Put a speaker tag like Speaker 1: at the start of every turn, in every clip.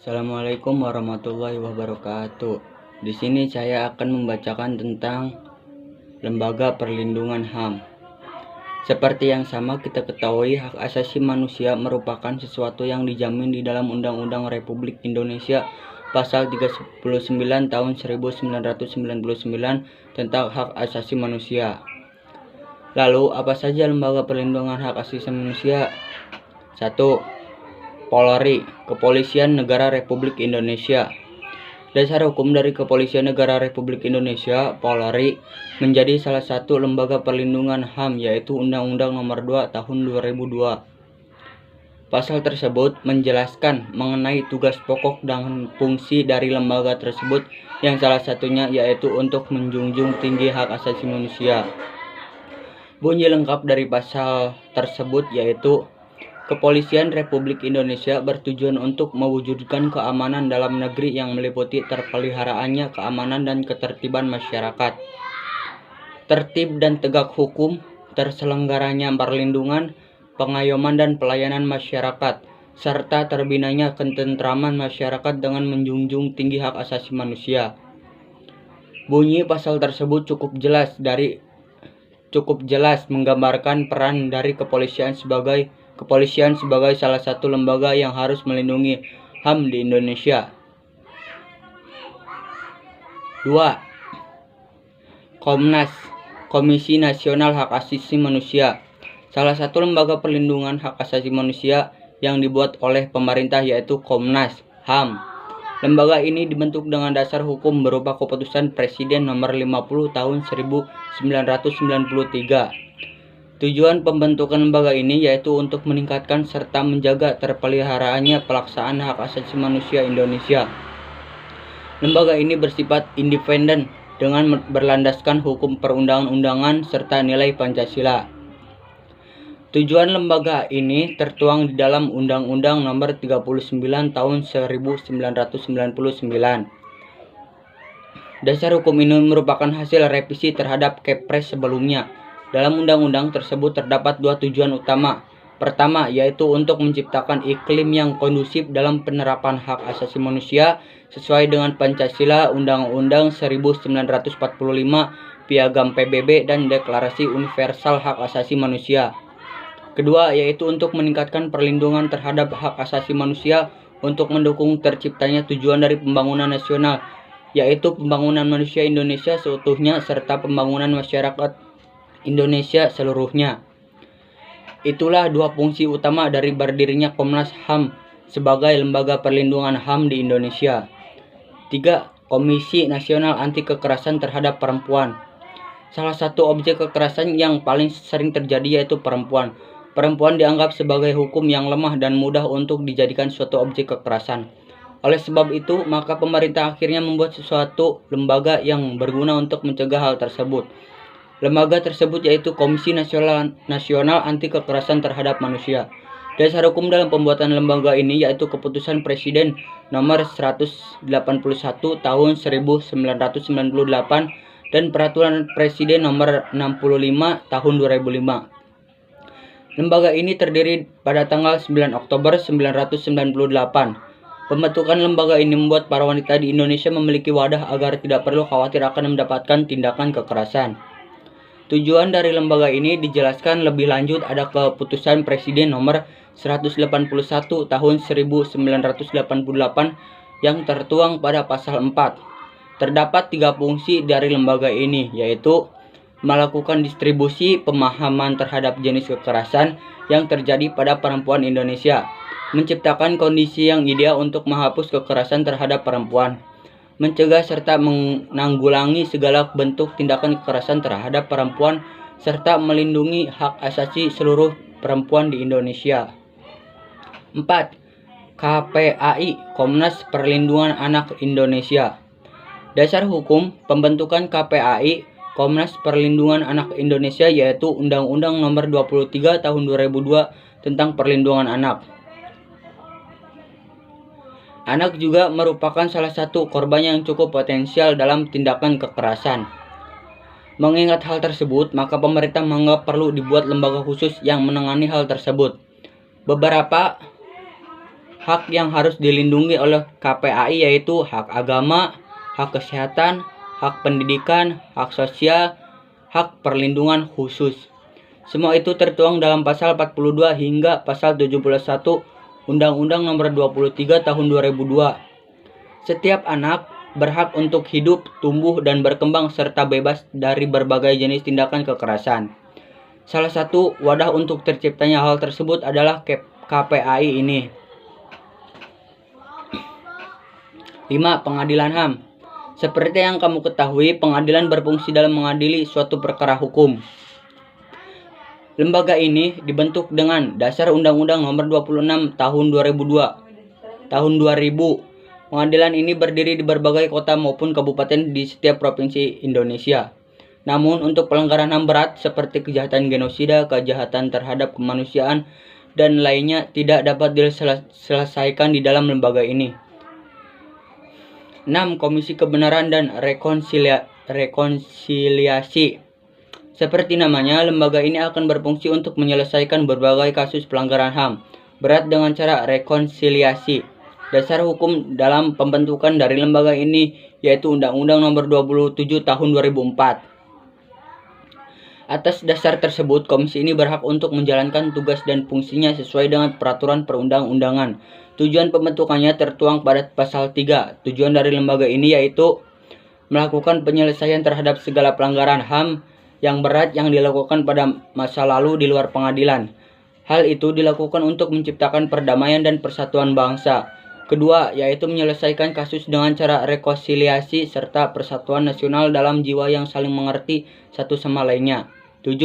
Speaker 1: Assalamualaikum warahmatullahi wabarakatuh. Di sini saya akan membacakan tentang Lembaga Perlindungan HAM. Seperti yang sama kita ketahui, hak asasi manusia merupakan sesuatu yang dijamin di dalam Undang-Undang Republik Indonesia Pasal 39 tahun 1999 tentang hak asasi manusia. Lalu, apa saja Lembaga Perlindungan Hak Asasi Manusia? 1. Polri, Kepolisian Negara Republik Indonesia. Dasar hukum dari Kepolisian Negara Republik Indonesia, Polri, menjadi salah satu lembaga perlindungan HAM, yaitu Undang-Undang Nomor 2 Tahun 2002. Pasal tersebut menjelaskan mengenai tugas pokok dan fungsi dari lembaga tersebut, yang salah satunya yaitu untuk menjunjung tinggi hak asasi manusia. Bunyi lengkap dari pasal tersebut yaitu: Kepolisian Republik Indonesia bertujuan untuk mewujudkan keamanan dalam negeri yang meliputi terpeliharaannya keamanan dan ketertiban masyarakat, tertib dan tegak hukum, terselenggaranya perlindungan, pengayoman dan pelayanan masyarakat, serta terbinanya ketentraman masyarakat dengan menjunjung tinggi hak asasi manusia. Bunyi pasal tersebut cukup jelas menggambarkan peran dari kepolisian sebagai salah satu lembaga yang harus melindungi HAM di Indonesia. 2. Komnas, Komisi Nasional Hak Asasi Manusia, salah satu lembaga perlindungan hak asasi manusia yang dibuat oleh pemerintah yaitu Komnas HAM. Lembaga ini dibentuk dengan dasar hukum berupa Keputusan Presiden Nomor 50 Tahun 1993. Tujuan pembentukan lembaga ini yaitu untuk meningkatkan serta menjaga terpeliharaannya pelaksanaan hak asasi manusia Indonesia. Lembaga ini bersifat independen dengan berlandaskan hukum perundang-undangan serta nilai Pancasila. Tujuan lembaga ini tertuang di dalam Undang-Undang Nomor 39 Tahun 1999. Dasar hukum ini merupakan hasil revisi terhadap Kepres sebelumnya. Dalam undang-undang tersebut terdapat dua tujuan utama. Pertama, yaitu untuk menciptakan iklim yang kondusif dalam penerapan hak asasi manusia sesuai dengan Pancasila, Undang-Undang 1945, Piagam PBB, dan Deklarasi Universal Hak Asasi Manusia. Kedua, yaitu untuk meningkatkan perlindungan terhadap hak asasi manusia untuk mendukung terciptanya tujuan dari pembangunan nasional, yaitu pembangunan manusia Indonesia seutuhnya serta pembangunan masyarakat Indonesia seluruhnya. Itulah dua fungsi utama dari berdirinya Komnas HAM sebagai lembaga perlindungan HAM di Indonesia. 3. Komisi Nasional Anti Kekerasan Terhadap Perempuan. Salah satu objek kekerasan yang paling sering terjadi yaitu perempuan. Perempuan dianggap sebagai hukum yang lemah dan mudah untuk dijadikan suatu objek kekerasan. Oleh sebab itu, maka pemerintah akhirnya membuat suatu lembaga yang berguna untuk mencegah hal tersebut. Lembaga tersebut yaitu Komisi Nasional Anti Kekerasan Terhadap Manusia. Dasar hukum dalam pembuatan lembaga ini yaitu Keputusan Presiden Nomor 181 Tahun 1998 dan Peraturan Presiden Nomor 65 Tahun 2005. Lembaga ini terdiri pada tanggal 9 Oktober 1998. Pembentukan lembaga ini membuat para wanita di Indonesia memiliki wadah agar tidak perlu khawatir akan mendapatkan tindakan kekerasan. Tujuan dari lembaga ini dijelaskan lebih lanjut ada Keputusan Presiden Nomor 181 Tahun 1988 yang tertuang pada pasal 4. Terdapat 3 fungsi dari lembaga ini, yaitu melakukan distribusi pemahaman terhadap jenis kekerasan yang terjadi pada perempuan Indonesia, menciptakan kondisi yang ideal untuk menghapus kekerasan terhadap perempuan, mencegah serta menanggulangi segala bentuk tindakan kekerasan terhadap perempuan, serta melindungi hak asasi seluruh perempuan di Indonesia. 4. KPAI, Komnas Perlindungan Anak Indonesia. Dasar hukum pembentukan KPAI, Komnas Perlindungan Anak Indonesia yaitu Undang-Undang Nomor 23 Tahun 2002 tentang Perlindungan Anak. Anak juga merupakan salah satu korban yang cukup potensial dalam tindakan kekerasan. Mengingat hal tersebut, maka pemerintah menganggap perlu dibuat lembaga khusus yang menangani hal tersebut. Beberapa hak yang harus dilindungi oleh KPAI yaitu hak agama, hak kesehatan, hak pendidikan, hak sosial, hak perlindungan khusus. Semua itu tertuang dalam pasal 42 hingga pasal 71 Undang-Undang Nomor 23 Tahun 2002. Setiap anak berhak untuk hidup, tumbuh, dan berkembang serta bebas dari berbagai jenis tindakan kekerasan. Salah satu wadah untuk terciptanya hal tersebut adalah KPAI ini. 5. Pengadilan HAM. Seperti yang kamu ketahui, pengadilan berfungsi dalam mengadili suatu perkara hukum. Lembaga ini dibentuk dengan dasar Undang-Undang Nomor 26 Tahun 2000. Pengadilan ini berdiri di berbagai kota maupun kabupaten di setiap provinsi Indonesia. Namun untuk pelanggaran HAM berat seperti kejahatan genosida, kejahatan terhadap kemanusiaan, dan lainnya tidak dapat diselesaikan di dalam lembaga ini. 6. Komisi Kebenaran dan Rekonsiliasi. Seperti namanya, lembaga ini akan berfungsi untuk menyelesaikan berbagai kasus pelanggaran HAM berat dengan cara rekonsiliasi. Dasar hukum dalam pembentukan dari lembaga ini yaitu Undang-Undang Nomor 27 Tahun 2004. Atas dasar tersebut, komisi ini berhak untuk menjalankan tugas dan fungsinya sesuai dengan peraturan perundang-undangan. Tujuan pembentukannya tertuang pada pasal 3. Tujuan dari lembaga ini yaitu melakukan penyelesaian terhadap segala pelanggaran HAM yang berat yang dilakukan pada masa lalu di luar pengadilan. Hal itu dilakukan untuk menciptakan perdamaian dan persatuan bangsa. Kedua, yaitu menyelesaikan kasus dengan cara rekonsiliasi serta persatuan nasional dalam jiwa yang saling mengerti satu sama lainnya. 7.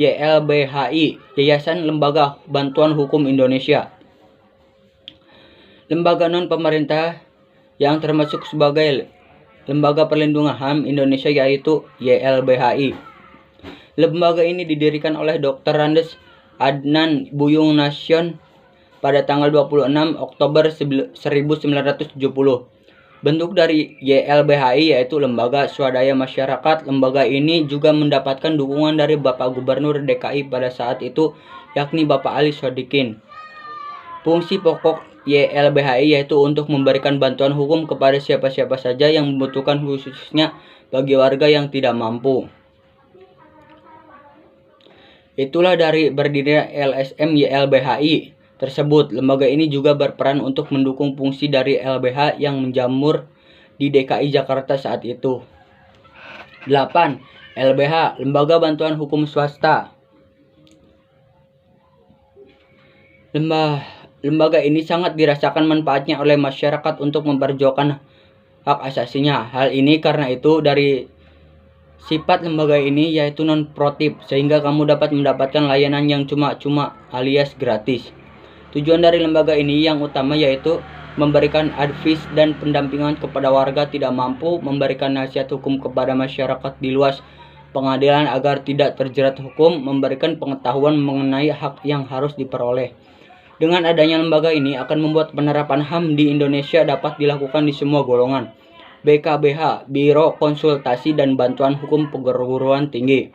Speaker 1: YLBHI, Yayasan Lembaga Bantuan Hukum Indonesia. Lembaga non-pemerintah yang termasuk sebagai Lembaga Perlindungan HAM Indonesia yaitu YLBHI. Lembaga ini didirikan oleh Dr. Andes Adnan Buyung Nasution pada tanggal 26 Oktober 1970. Bentuk dari YLBHI yaitu lembaga swadaya masyarakat. Lembaga ini juga mendapatkan dukungan dari Bapak Gubernur DKI pada saat itu, yakni Bapak Ali Sodikin. Fungsi pokok YLBHI yaitu untuk memberikan bantuan hukum kepada siapa-siapa saja yang membutuhkan, khususnya bagi warga yang tidak mampu. Itulah dari berdirinya LSM YLBHI tersebut. Lembaga ini juga berperan untuk mendukung fungsi dari LBH yang menjamur di DKI Jakarta saat itu. 8. LBH, Lembaga Bantuan Hukum Swasta. Lembaga ini sangat dirasakan manfaatnya oleh masyarakat untuk memperjuangkan hak asasinya. Hal ini karena itu dari sifat lembaga ini yaitu non-profit, sehingga kamu dapat mendapatkan layanan yang cuma-cuma alias gratis. Tujuan dari lembaga ini yang utama yaitu memberikan advice dan pendampingan kepada warga tidak mampu, memberikan nasihat hukum kepada masyarakat di luas pengadilan agar tidak terjerat hukum, memberikan pengetahuan mengenai hak yang harus diperoleh. Dengan adanya lembaga ini akan membuat penerapan HAM di Indonesia dapat dilakukan di semua golongan. BKBH, Biro Konsultasi dan Bantuan Hukum Perguruan Tinggi.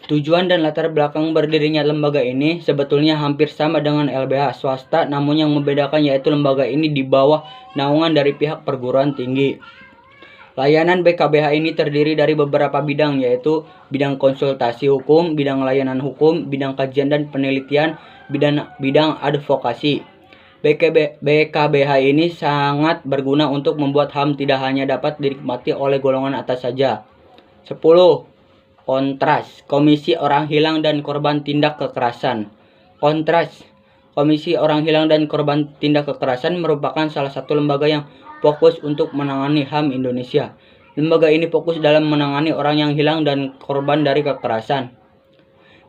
Speaker 1: Tujuan dan latar belakang berdirinya lembaga ini sebetulnya hampir sama dengan LBH swasta, namun yang membedakan yaitu lembaga ini di bawah naungan dari pihak perguruan tinggi. Layanan BKBH ini terdiri dari beberapa bidang yaitu bidang konsultasi hukum, bidang layanan hukum, bidang kajian dan penelitian, bidang advokasi. BKBH ini sangat berguna untuk membuat HAM tidak hanya dapat dinikmati oleh golongan atas saja. 10. Kontras, Komisi Orang Hilang dan Korban Tindak Kekerasan. Kontras, Komisi Orang Hilang dan Korban Tindak Kekerasan merupakan salah satu lembaga yang fokus untuk menangani HAM Indonesia. Lembaga ini fokus dalam menangani orang yang hilang dan korban dari kekerasan.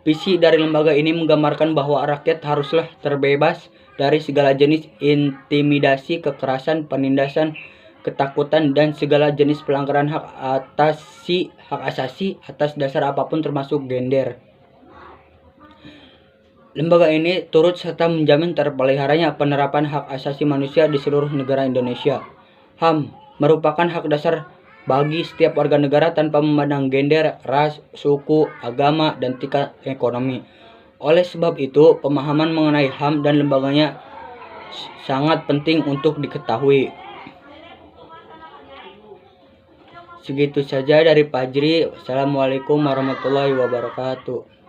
Speaker 1: Visi dari lembaga ini menggambarkan bahwa rakyat haruslah terbebas dari segala jenis intimidasi, kekerasan, penindasan, ketakutan, dan segala jenis pelanggaran hak asasi atas dasar apapun termasuk gender. Lembaga ini turut serta menjamin terpeliharanya penerapan hak asasi manusia di seluruh negara Indonesia. HAM merupakan hak dasar bagi setiap warga negara tanpa memandang gender, ras, suku, agama, dan tingkat ekonomi. Oleh sebab itu, pemahaman mengenai HAM dan lembaganya sangat penting untuk diketahui. Segitu saja dari Fajri. Wassalamualaikum warahmatullahi wabarakatuh.